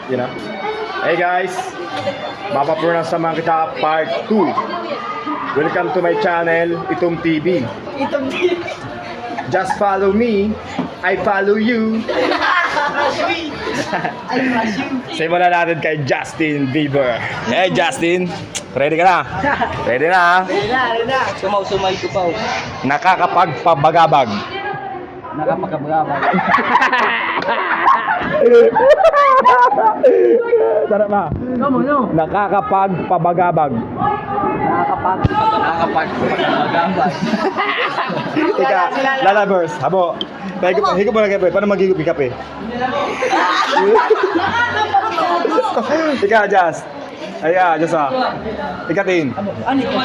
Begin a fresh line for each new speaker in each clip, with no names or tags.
you know. Hey guys, mapapronounce naman kita part 2. Welcome to my channel, Itong TV.
Itong TV.
Just follow me, I follow you. Simulan natin kay Justin Bieber. Hey Justin, ready ka na? Ready na?
Ready na.
Sumaw-sumay ko pa.
Nakakapagpabagabag.
Nakapagabagabag.
Sarap ba?
No.
Nakakapagpabagabag.
Nakakapagpagabagabag.
Teka, lalabers, habo. Higop mo na kape, paano mag-higop yung kape? Teka, Just. Ay, Just Ikatin.
Ano ito?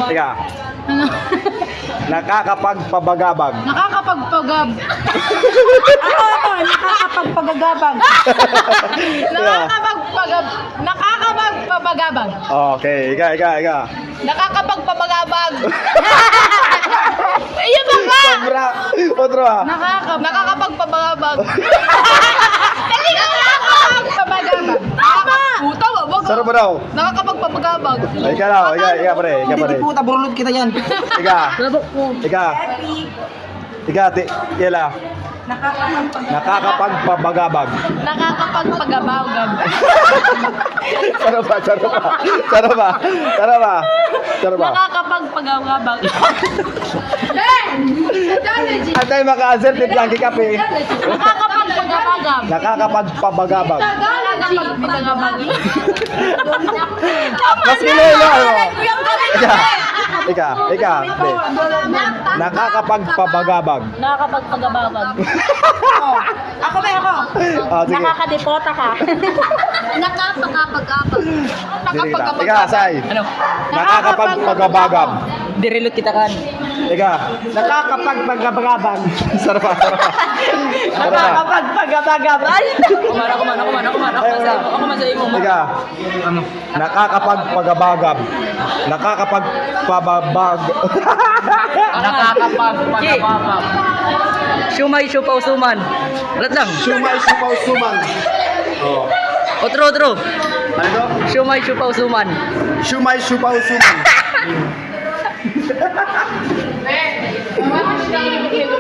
Teka.
Ano?
Nakakapagpabagabag.
Nakakapagpagab.
Nakakapagpagagabag.
Nakakapagpagabag.
Okay, ika.
Nakakapagpabagabag. Ayun ba nga?
Sobra. Otro
Nakakapagpabagabag. Dali ka nakakapagpabagabag. Puta, wag.
Sarap ba daw?
Nakakapagpabagabag.
Ay, ika daw. Ika pare.
Hindi puta, burulot kita yan.
Ika.
Labok ko.
Ika. Yela. Nakakapagpabagabag.
Nakakapagpagabagab.
Sarap ba?
Nakakapagpagabagab.
At tayo maka-answer, tip lang kikape.
Nakakapagpagabagab.
Nakakapagpabagabag.
Nakakapagpagabag.
Mas kilala ano? Ika. Nakakapagpabagabag.
Nakakapagpagabagab.
Ako.
Sige.
Nakakadepota ka.
Nakakapagabagab.
Ika, Say.
Ano?
Nakakapagpagabagab.
Dirilot kita kan.
Ika.
Nakakapagpagabagabag.
Sarap ba?
Nakakapagpagabagabag.
Ako man sa imo.
Ika. Nakakapagpagabagab. Nakakapagpababag.
Nakakapagpagabagab. Sumay, supaw, suman. Ulat lang.
Sumay, supaw, suman. Oh.
Otro.
Ano to?
Sumay, supaw, suman.
Sumay, supaw, suman.